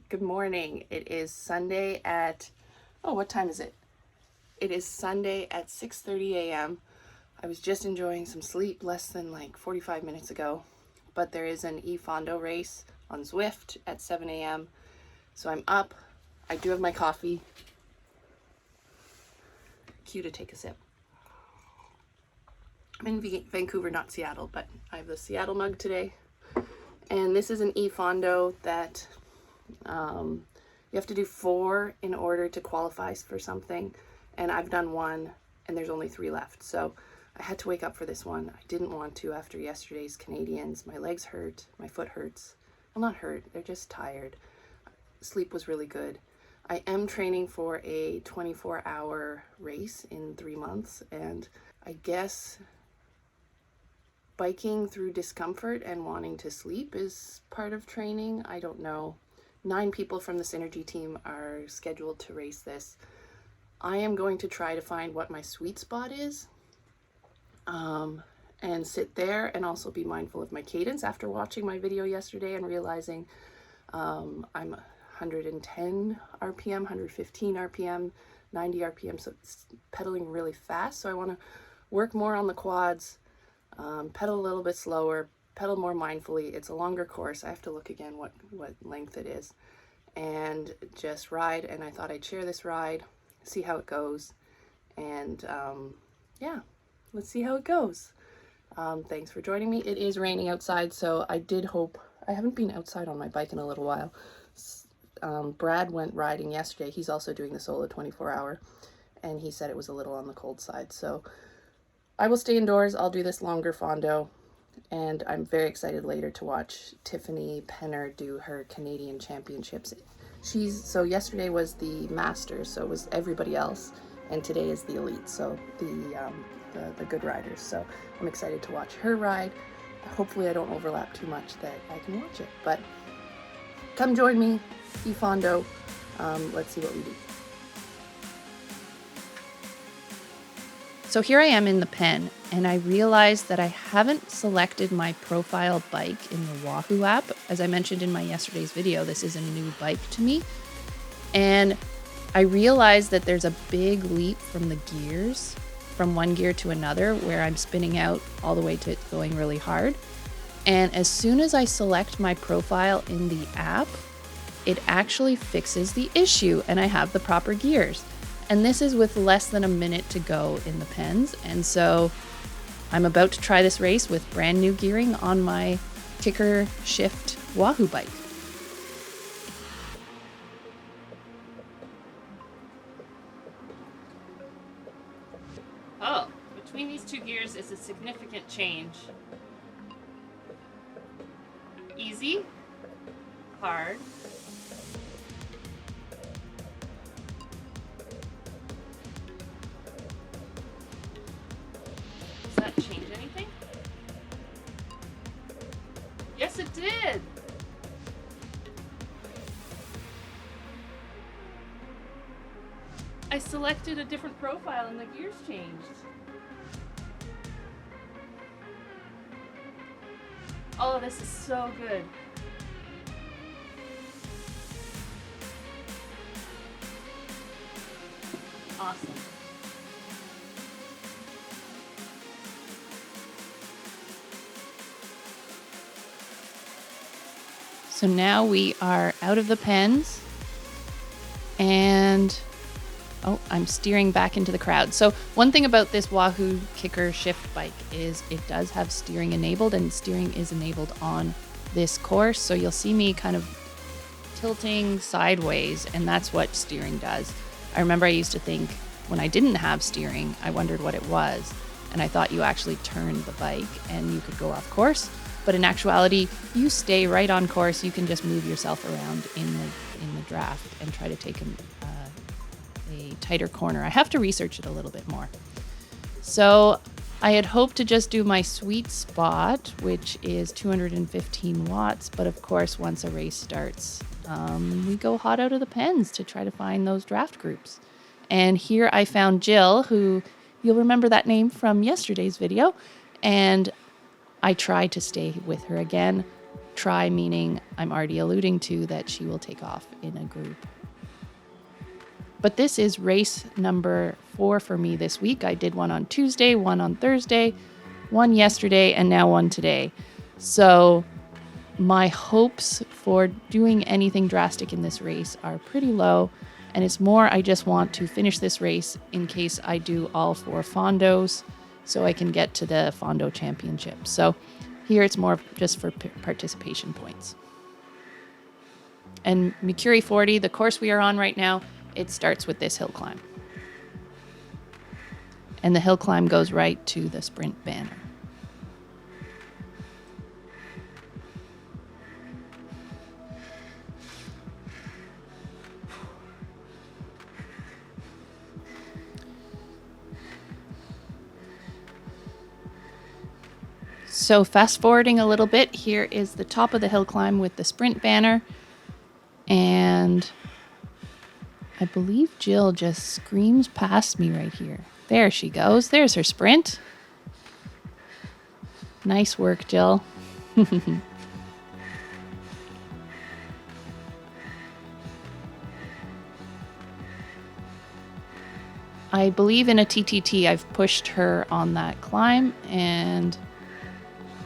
Good morning. It is Sunday at, oh, what time is it? It is Sunday at 6:30 a.m. I was just enjoying some sleep less than like 45 minutes ago, but there is an eFondo race on Zwift at 7 a.m. So I'm up. I do have my coffee. Cue to take a sip. I'm in Vancouver, not Seattle, but I have the Seattle mug today. And this is an eFondo that you have to do 4 in order to qualify for something. And I've done 1 and there's only 3 left. So I had to wake up for this one. I didn't want to after yesterday's Canadians. My legs hurt, my foot hurts. Well, not hurt, they're just tired. Sleep was really good. I am training for a 24-hour race in 3 months, and I guess biking through discomfort and wanting to sleep is part of training. I don't know. 9 people from the Synergy team are scheduled to race this. I am going to try to find what my sweet spot is and sit there and also be mindful of my cadence after watching my video yesterday and realizing I'm 110 RPM, 115 RPM, 90 RPM, so it's pedaling really fast. So I want to work more on the quads, pedal a little bit slower, pedal more mindfully. It's a longer course. I have to look again what length it is, and just ride. And I thought I'd share this ride, see how it goes, and yeah, let's see how it goes. Thanks for joining me. It is raining outside, so I did hope. I haven't been outside on my bike in a little while. Brad went riding yesterday. He's also doing the solo 24-hour, and he said it was a little on the cold side. So I will stay indoors. I'll do this longer fondo, and I'm very excited later to watch Tiffany Penner do her Canadian Championships. So yesterday was the Masters, so it was everybody else, and today is the Elite, so the good riders. So I'm excited to watch her ride. Hopefully I don't overlap too much that I can watch it, but come join me, eFondo. Let's see what we do. So here I am in the pen, and I realized that I haven't selected my profile bike in the Wahoo app. As I mentioned in my yesterday's video, this is a new bike to me. And I realized that there's a big leap from the gears, from one gear to another, where I'm spinning out all the way to it going really hard. And as soon as I select my profile in the app, it actually fixes the issue and I have the proper gears. And this is with less than a minute to go in the pens. And so I'm about to try this race with brand new gearing on my kicker shift Wahoo bike. Oh, between these 2 gears is a significant change. Easy, hard, does that change anything? Yes, it did. I selected a different profile and the gears changed. Oh, this is so good. Awesome. So now we are out of the pens, and oh, I'm steering back into the crowd. So one thing about this Wahoo kicker shift bike is it does have steering enabled, and steering is enabled on this course. So you'll see me kind of tilting sideways, and that's what steering does. I remember I used to think when I didn't have steering, I wondered what it was. And I thought you actually turned the bike and you could go off course. But in actuality, you stay right on course. You can just move yourself around in the draft and try to take a tighter corner. I have to research it a little bit more. So I had hoped to just do my sweet spot, which is 215 watts. But of course, once a race starts, we go hot out of the pens to try to find those draft groups. And here I found Jill, who you'll remember that name from yesterday's video. And I tried to stay with her again. try meaning I'm already alluding to that she will take off in a group. But this is race number 4 for me this week. I did one on Tuesday, one on Thursday, one yesterday, and now one today. So my hopes for doing anything drastic in this race are pretty low. And it's more, I just want to finish this race in case I do all 4 fondos so I can get to the Fondo Championship. So here it's more just for participation points. And Makuri 40, the course we are on right now, it starts with this hill climb. And the hill climb goes right to the sprint banner. So fast forwarding a little bit, here is the top of the hill climb with the sprint banner. And I believe Jill just screams past me right here. There she goes. There's her sprint. Nice work, Jill. I believe in a TTT I've pushed her on that climb, and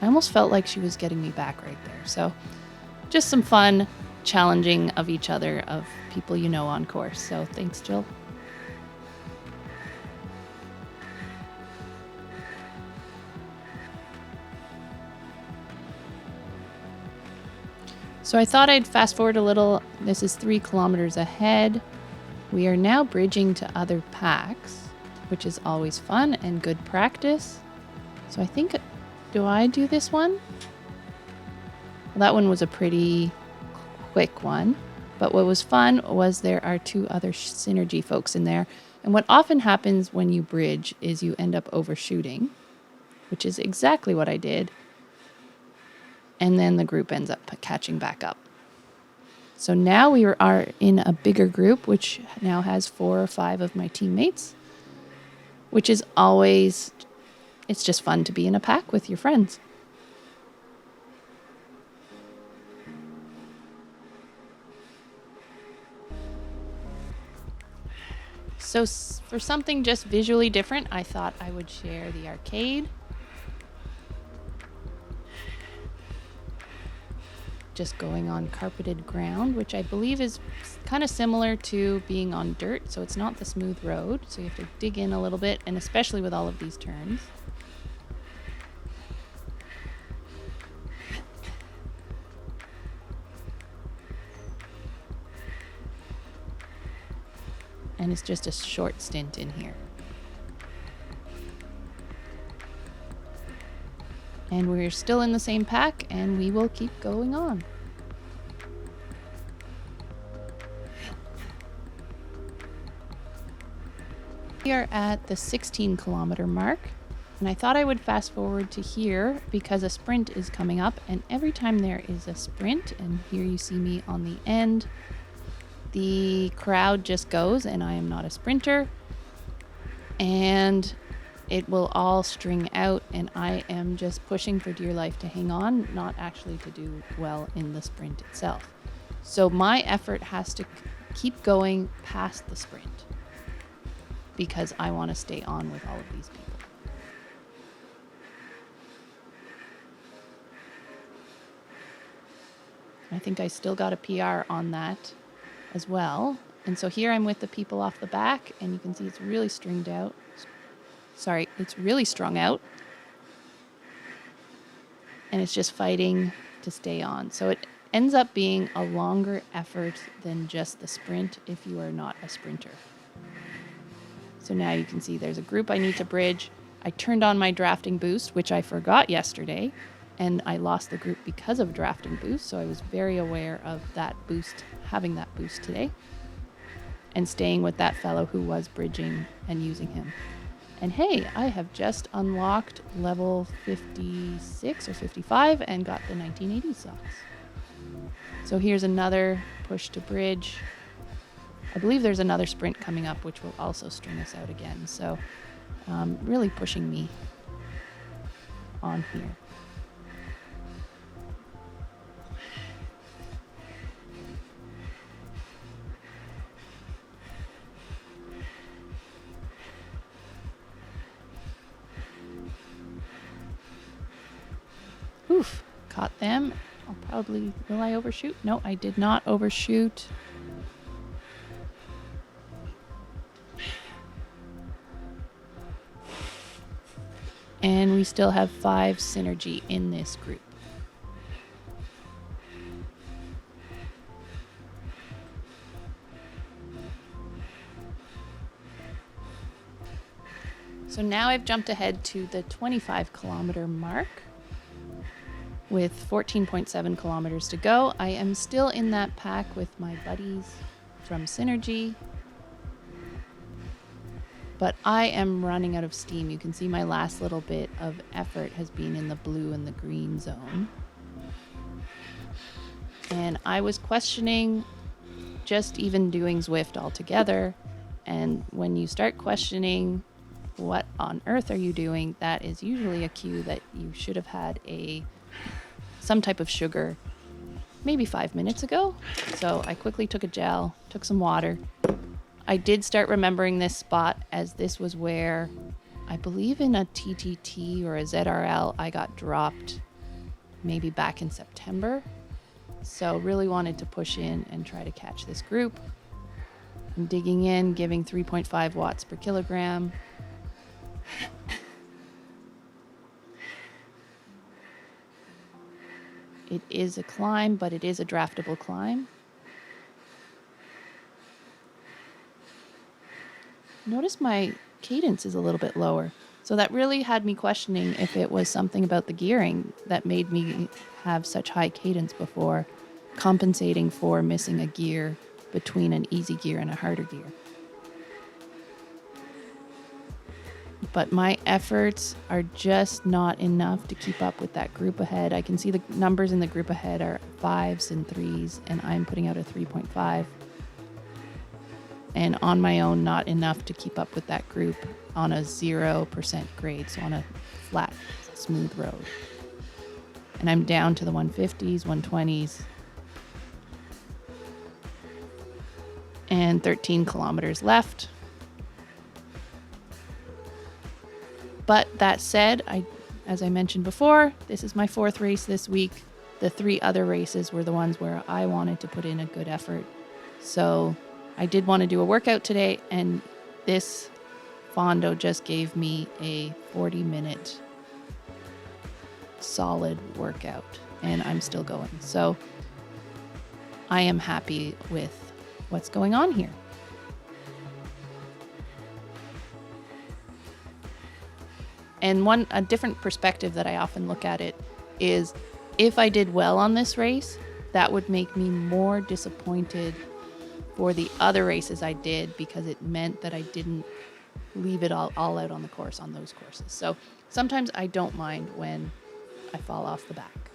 I almost felt like she was getting me back right there. So just some fun challenging of each other, of people you know on course. So thanks, Jill. So I thought I'd fast forward a little. This is 3 kilometers ahead. We are now bridging to other packs, which is always fun and good practice. So I think, do I do this one? Well, that one was a pretty quick one. But what was fun was there are 2 other synergy folks in there. And what often happens when you bridge is you end up overshooting, which is exactly what I did. And then the group ends up catching back up. So now we are in a bigger group, which now has 4 or 5 of my teammates, which is always, it's just fun to be in a pack with your friends. So for something just visually different, I thought I would share the arcade. Just going on carpeted ground, which I believe is kind of similar to being on dirt. So it's not the smooth road. So you have to dig in a little bit, and especially with all of these turns. And it's just a short stint in here. And we're still in the same pack, and we will keep going on. We are at the 16 kilometer mark, and I thought I would fast forward to here because a sprint is coming up, and every time there is a sprint, and here you see me on the end, the crowd just goes, and I am not a sprinter, and it will all string out, and I am just pushing for dear life to hang on, not actually to do well in the sprint itself. So my effort has to keep going past the sprint because I want to stay on with all of these people. I think I still got a PR on that as well. And so here I'm with the people off the back, and you can see it's really stringed out. Sorry, it's really strung out. And it's just fighting to stay on. So it ends up being a longer effort than just the sprint if you are not a sprinter. So now you can see there's a group I need to bridge. I turned on my drafting boost, which I forgot yesterday, and I lost the group because of drafting boost. So I was very aware of that boost, having that boost today, and staying with that fellow who was bridging and using him. And hey, I have just unlocked level 56 or 55 and got the 1980 socks. So here's another push to bridge. I believe there's another sprint coming up, which will also string us out again. So really pushing me on here. Oof, caught them. Will I overshoot? No, I did not overshoot. And we still have 5 synergy in this group. So now I've jumped ahead to the 25 kilometer mark with 14.7 kilometers to go. I am still in that pack with my buddies from Synergy, but I am running out of steam. You can see my last little bit of effort has been in the blue and the green zone. And I was questioning just even doing Zwift altogether. And when you start questioning what on earth are you doing, that is usually a cue that you should have had some type of sugar maybe 5 minutes ago. So I quickly took a gel, took some water. I did start remembering this spot as this was where I believe in a TTT or a ZRL I got dropped maybe back in September. So really wanted to push in and try to catch this group. I'm digging in, giving 3.5 watts per kilogram. It is a climb, but it is a draftable climb. Notice my cadence is a little bit lower. So that really had me questioning if it was something about the gearing that made me have such high cadence before, compensating for missing a gear between an easy gear and a harder gear. But my efforts are just not enough to keep up with that group ahead. I can see the numbers in the group ahead are 5s and 3s, and I'm putting out a 3.5. And on my own, not enough to keep up with that group on a 0% grade, so on a flat, smooth road. And I'm down to the 150s, 120s, and 13 kilometers left. But that said, as I mentioned before, this is my 4th race this week. The 3 other races were the ones where I wanted to put in a good effort. So I did want to do a workout today, and this Fondo just gave me a 40-minute solid workout, and I'm still going. So I am happy with what's going on here. And a different perspective that I often look at it is if I did well on this race, that would make me more disappointed for the other races I did because it meant that I didn't leave it all out on the course on those courses. So sometimes I don't mind when I fall off the back.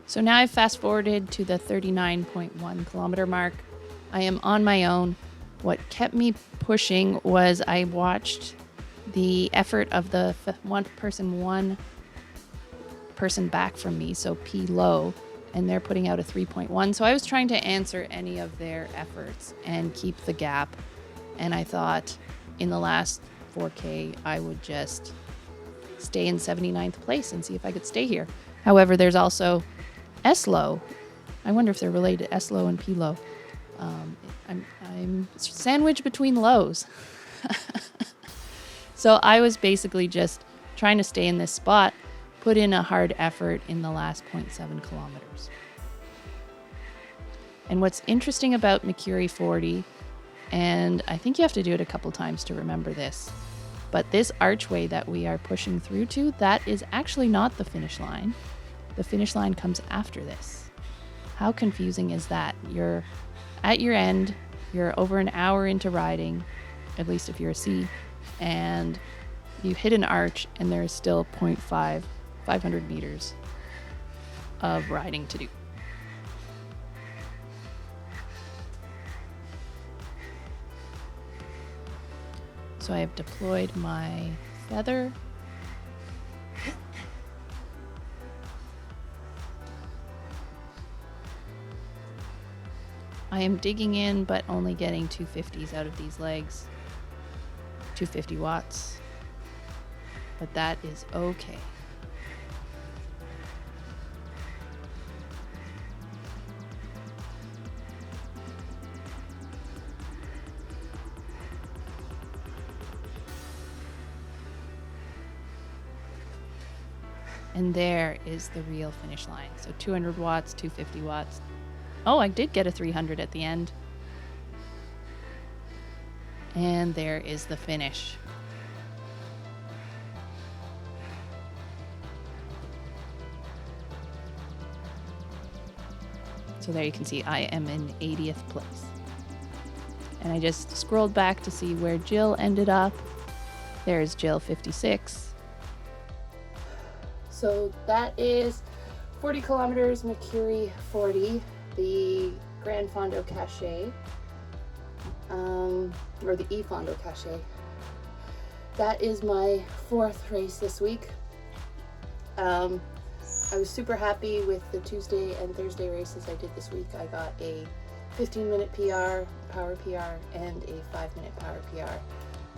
So now I've fast forwarded to the 39.1 kilometer mark. I am on my own. What kept me pushing was I watched the effort of the one person back from me, so P low, and they're putting out a 3.1. So I was trying to answer any of their efforts and keep the gap. And I thought in the last 4K, I would just stay in 79th place and see if I could stay here. However, there's also S low. I wonder if they're related, S low and P low. I'm sandwiched between lows. So I was basically just trying to stay in this spot, put in a hard effort in the last 0.7 kilometers. And what's interesting about Makuri 40, and I think you have to do it a couple times to remember this, but this archway that we are pushing through to, that is actually not the finish line. The finish line comes after this. How confusing is that? You're at your end, you're over an hour into riding, at least if you're a C, and you hit an arch and there's still 500 meters of riding to do. So I have deployed my feather. I am digging in, but only getting 250s out of these legs. 250 watts. but that is okay. And there is the real finish line. So 200 watts, 250 watts. Oh, I did get a 300 at the end. And there is the finish. So there you can see I am in 80th place. And I just scrolled back to see where Jill ended up. There's Jill 56. So that is 40 kilometers, Makuri 40, the eFondo Cache, or the eFondo Cache. That is my 4th race this week. I was super happy with the Tuesday and Thursday races I did this week. I got a 15-minute PR, power PR, and a 5-minute power PR.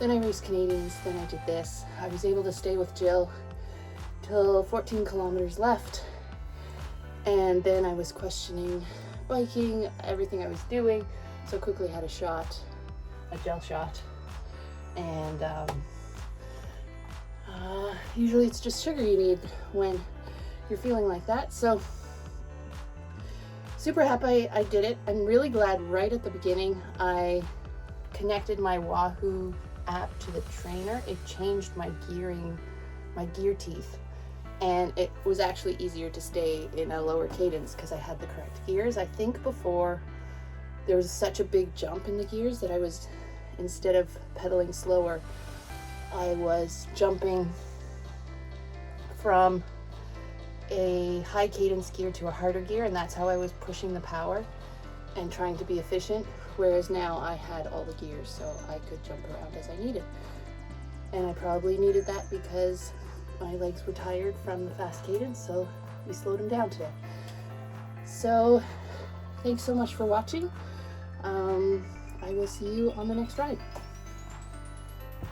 Then I raced Canadians, then I did this. I was able to stay with Jill till 14 kilometers left, and then I was questioning biking, everything I was doing, so quickly had a gel shot, and usually it's just sugar you need when you're feeling like that. So super happy I did it. I'm really glad right at the beginning I connected my Wahoo app to the trainer. It changed my gear teeth, and it was actually easier to stay in a lower cadence because I had the correct gears. I think before there was such a big jump in the gears that I was, instead of pedaling slower, I was jumping from a high cadence gear to a harder gear, and that's how I was pushing the power and trying to be efficient. Whereas now I had all the gears, so I could jump around as I needed. And I probably needed that because my legs were tired from the fast cadence, so we slowed them down today. So thanks so much for watching. I will see you on the next ride.